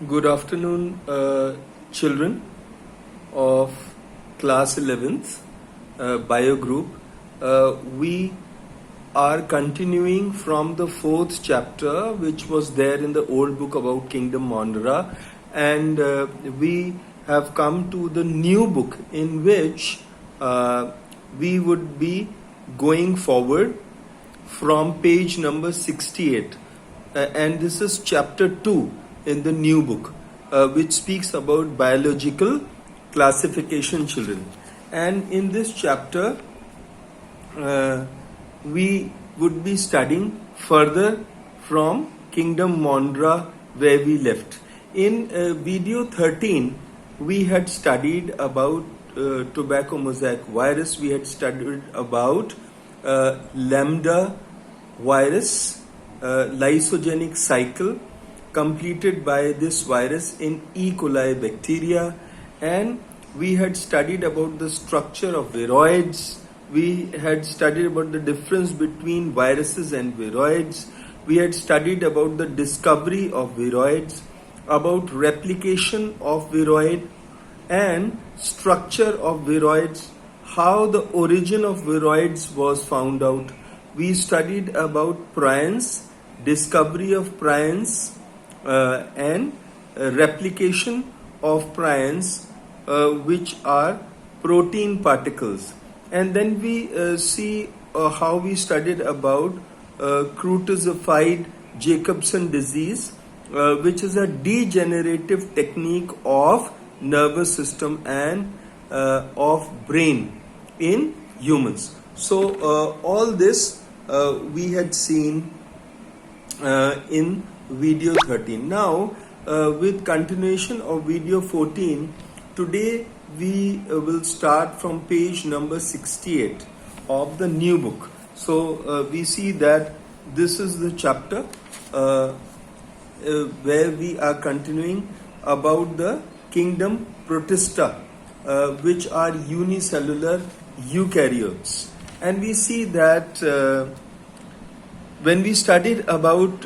Good afternoon, children of class 11th bio group. We are continuing from the fourth chapter, which was there in the old book about Kingdom Mondra, and we have come to the new book in which we would be going forward from page number 68, and this is chapter 2 in the new book, which speaks about biological classification, children. And in this chapter, we would be studying further from Kingdom Mondra where we left. In video 13, we had studied about tobacco mosaic virus. We had studied about lambda virus, lysogenic cycle completed by this virus in E. coli bacteria, and we had studied about the structure of viroids. We had studied about the difference between viruses and viroids. We had studied about the discovery of viroids, about replication of viroid and structure of viroids, how the origin of viroids was found out. We studied about prions, discovery of prions, and replication of prions, which are protein particles. And then we see how we studied about crucified Jacobson disease, which is a degenerative technique of nervous system and of brain in humans. So all this we had seen in video 13. Now, with continuation of video 14, today we will start from page number 68 of the new book. So we see that this is the chapter where we are continuing about the kingdom Protista, which are unicellular eukaryotes. And we see that when we study about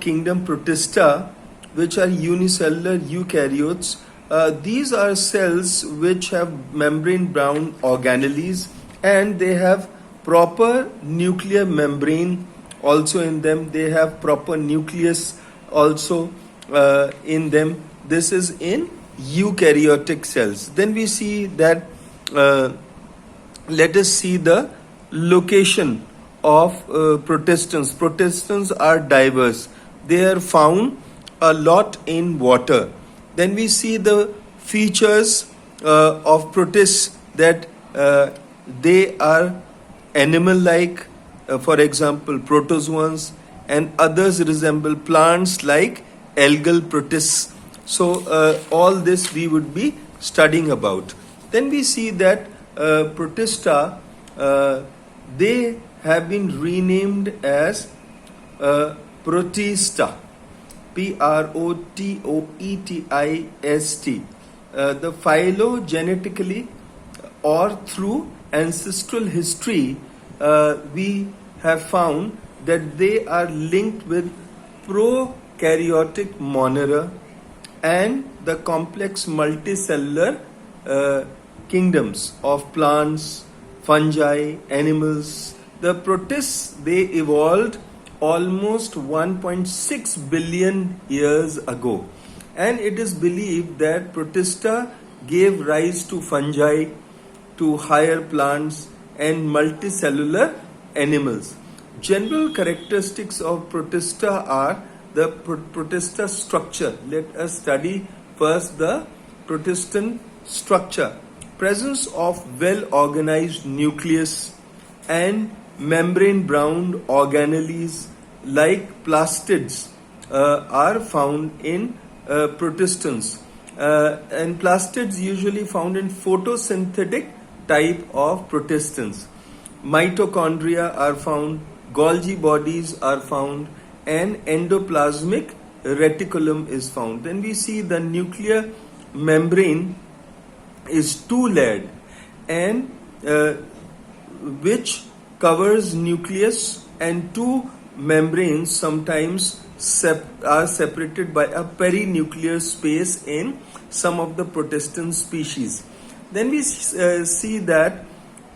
kingdom Protista, which are unicellular eukaryotes. These are cells which have membrane-bound organelles, and they have proper nuclear membrane also in them. They have proper nucleus also in them. This is in eukaryotic cells. Then we see that. Let us see the location of protistans. Protistans are diverse. They are found a lot in water. Then we see the features of protists, that they are animal-like, for example, protozoans, and others resemble plants like algal protists. So all this we would be studying about. Then we see that Protista, they have been renamed as Protista, Protoetist. The phylogenetically or through ancestral history, we have found that they are linked with prokaryotic Monera and the complex multicellular kingdoms of plants, fungi, animals. The protists, they evolved almost 1.6 billion years ago, and it is believed that Protista gave rise to fungi, to higher plants, and multicellular animals. General characteristics of Protista are the Protista structure. Let us study first the Protistan structure. Presence of well-organized nucleus and membrane-bound organelles like plastids are found in protistans, and plastids usually found in photosynthetic type of protistans. Mitochondria are found, Golgi bodies are found, and endoplasmic reticulum is found. Then we see the nuclear membrane is two-layered, and which covers nucleus and two membranes sometimes are separated by a perinuclear space in some of the protestant species. Then we see that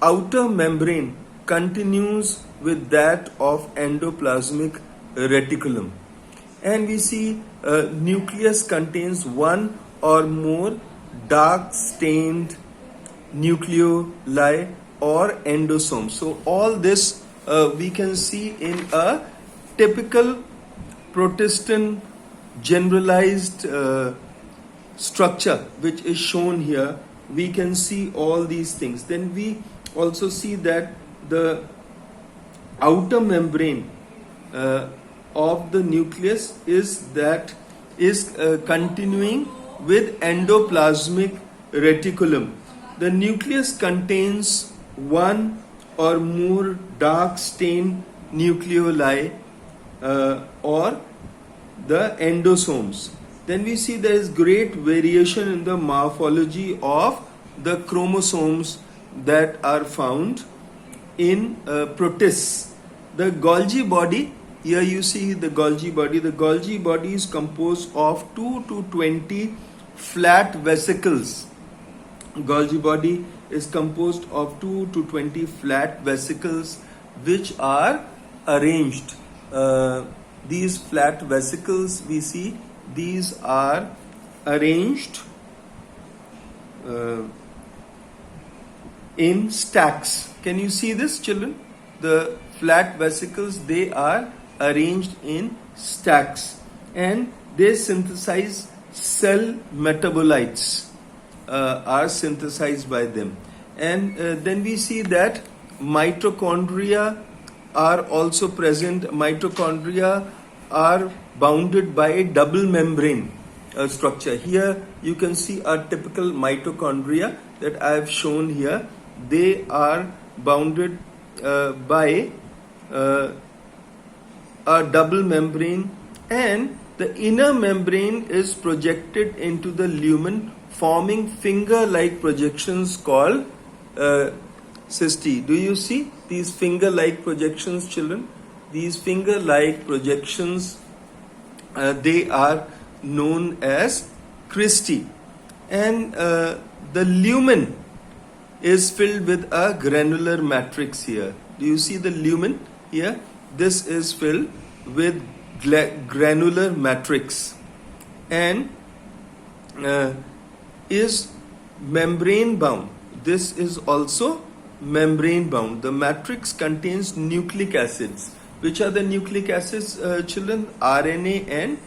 outer membrane continues with that of endoplasmic reticulum, and we see nucleus contains one or more dark stained nucleoli or endosomes. So all this we can see in a typical Protestant generalized structure which is shown here. We can see all these things. Then we also see that the outer membrane of the nucleus is continuing with endoplasmic reticulum. The nucleus contains one or more dark stained nucleoli or the endosomes. Then we see there is great variation in the morphology of the chromosomes that are found in protists. The Golgi body, here you see the Golgi body. The Golgi body is composed of 2 to 20 flat vesicles. Golgi body is composed of 2 to 20 flat vesicles which are arranged. These flat vesicles we see, these are arranged in stacks. Can you see this, children? The flat vesicles, they are arranged in stacks and they synthesize cell metabolites are synthesized by them. And then we see that mitochondria are also present. Mitochondria are bounded by a double membrane structure. Here you can see a typical mitochondria that I have shown here. They are bounded by a double membrane, and the inner membrane is projected into the lumen, forming finger-like projections called cysti. Do you see these finger-like projections, children? These finger-like projections, they are known as cristae. And the lumen is filled with a granular matrix here. Do you see the lumen here? This is filled with granular matrix and is membrane bound. This is also membrane bound. The matrix contains nucleic acids. Which are the nucleic acids, children? RNA and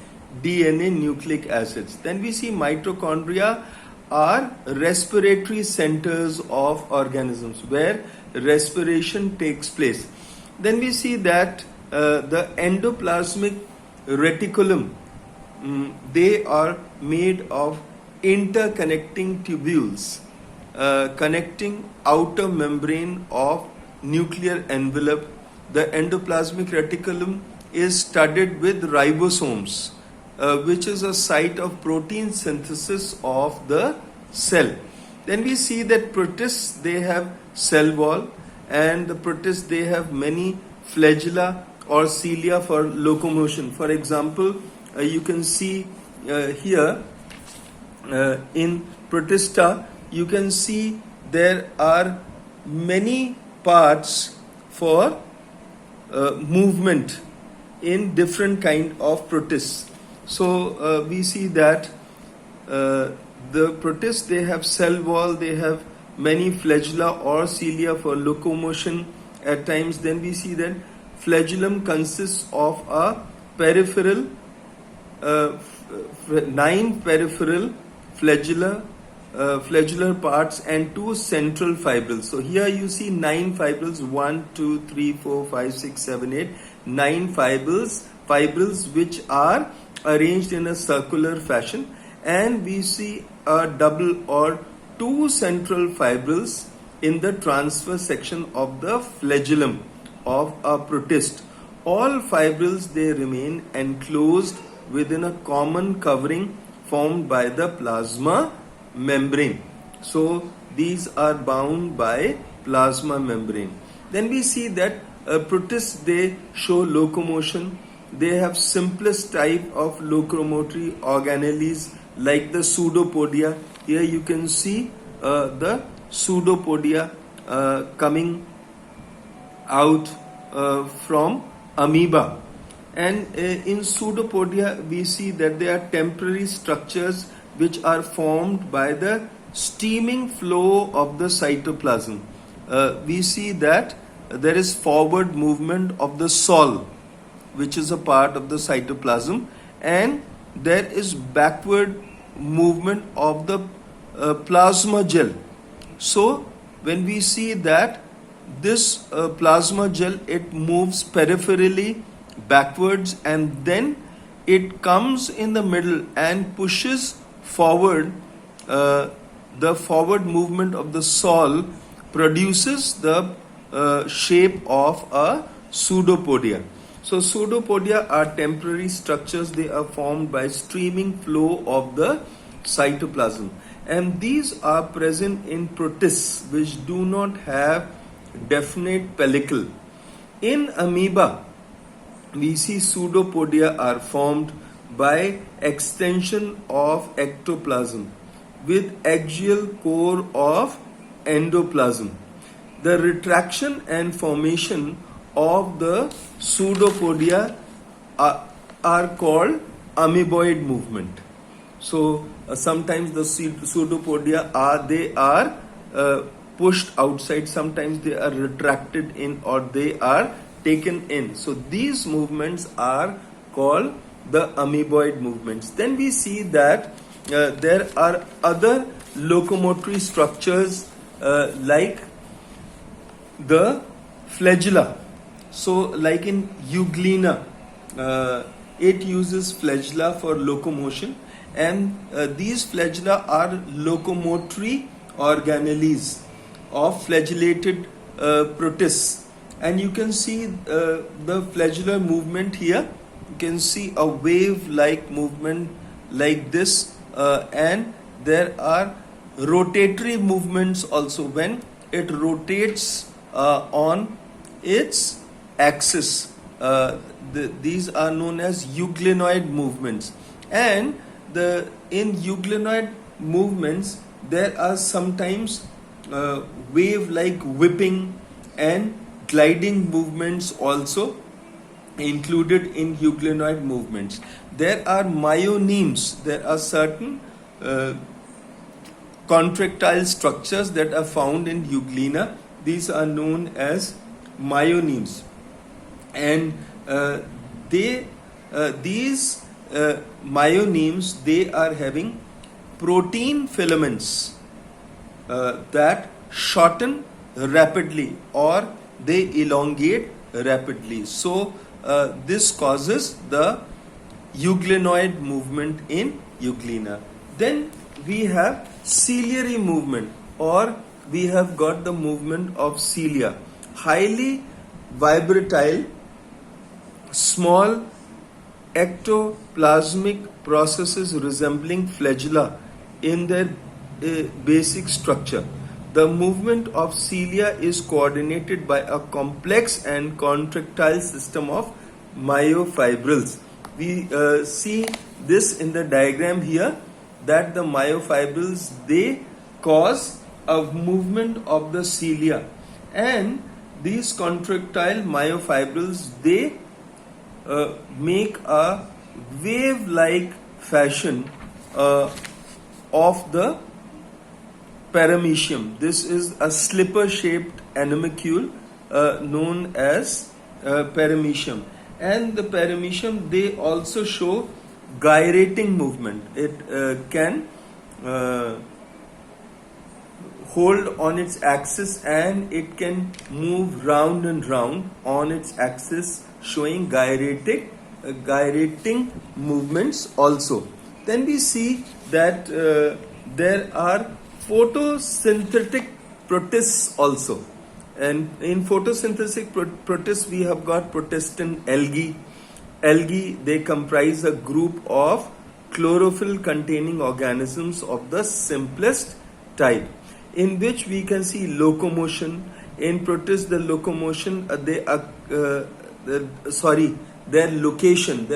DNA nucleic acids. Then we see mitochondria are respiratory centers of organisms where respiration takes place. Then we see that the endoplasmic reticulum, they are made of interconnecting tubules connecting outer membrane of nuclear envelope. The endoplasmic reticulum is studded with ribosomes, which is a site of protein synthesis of the cell. Then we see that protists, they have cell wall, and the protists, they have many flagella or cilia for locomotion. For example, you can see here in protista, you can see there are many parts for movement in different kind of protists. So we see that the protists, they have cell wall, they have many flagella or cilia for locomotion at times. Then we see that flagellum consists of a peripheral 9 peripheral flagellar parts and 2 central fibrils. So here you see 9 fibrils, 1, 2, 3, 4, 5, 6, 7, 8, 9 fibrils which are arranged in a circular fashion, and we see a double or 2 central fibrils in the transverse section of the flagellum of a protist. All fibrils, they remain enclosed within a common covering formed by the plasma membrane. So these are bound by plasma membrane. Then we see that protists, they show locomotion they have simplest type of locomotory organelles like the pseudopodia. Here you can see the pseudopodia coming out from amoeba. And in pseudopodia, we see that they are temporary structures which are formed by the steaming flow of the cytoplasm. We see that there is forward movement of the sol, which is a part of the cytoplasm, and there is backward movement of the plasma gel. So when we see that this plasma gel, it moves peripherally backwards, and then it comes in the middle and pushes forward. The forward movement of the sol produces the shape of a pseudopodia. So pseudopodia are temporary structures. They are formed by streaming flow of the cytoplasm, and these are present in protists which do not have definite pellicle. In amoeba, we see pseudopodia are formed by extension of ectoplasm with axial core of endoplasm. The retraction and formation of the pseudopodia are called amoeboid movement. So sometimes the pseudopodia are pushed outside, sometimes they are retracted in, or they are taken in. So these movements are called the amoeboid movements. Then we see that there are other locomotory structures like the flagella. So like in Euglena, it uses flagella for locomotion, and these flagella are locomotory organelles of flagellated protists. And you can see the flagellar movement here. You can see a wave-like movement like this, and there are rotatory movements also when it rotates on its axis. These are known as euglenoid movements. And in euglenoid movements, there are sometimes wave-like whipping and gliding movements also included in euglenoid movements. There are myonemes. There are certain contractile structures that are found in euglena. These are known as myonemes, and these myonemes, they are having protein filaments that shorten rapidly or they elongate rapidly. So this causes the euglenoid movement in euglena. Then we have ciliary movement, or we have got the movement of cilia. Highly vibratile, small ectoplasmic processes resembling flagella in their basic structure. The movement of cilia is coordinated by a complex and contractile system of myofibrils. We see this in the diagram here, that the myofibrils, they cause a movement of the cilia, and these contractile myofibrils, they make a wave-like fashion of the paramecium. This is a slipper-shaped animalcule known as paramecium. And the paramecium, they also show gyrating movement. It can hold on its axis, and it can move round and round on its axis, showing gyrating movements also. Then we see that there are photosynthetic protists also. And in photosynthetic protists, we have got protestant algae. Algae, they comprise a group of chlorophyll containing organisms of the simplest type, in which we can see locomotion. In protists, the locomotion, their location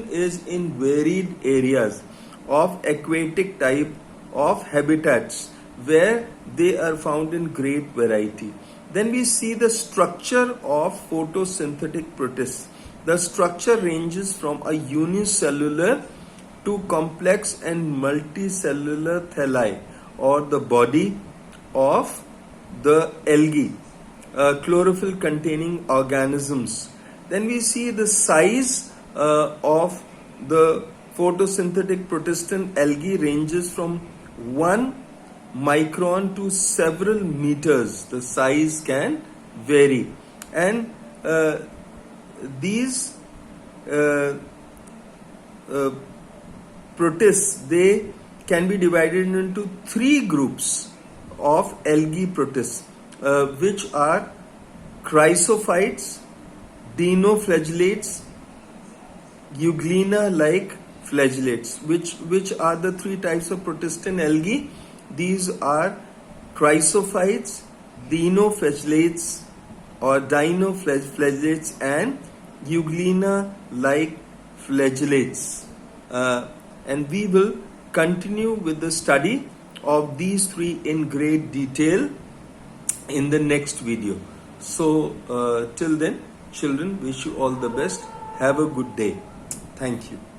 is in varied areas of aquatic type of habitats where they are found in great variety. Then we see the structure of photosynthetic protists. The structure ranges from a unicellular to complex and multicellular thalli, or the body of the algae, chlorophyll containing organisms. Then we see the size of the photosynthetic protist algae ranges from 1 micron to several meters. The size can vary, and these protists, they can be divided into 3 groups of algae protists, which are chrysophytes, dinoflagellates, euglena-like flagellates. Which are the 3 types of protist in algae? These are chrysophytes, dinoflagellates or dinoflagellates, and euglena-like flagellates. And we will continue with the study of these 3 in great detail in the next video. So till then, children, wish you all the best. Have a good day. Thank you.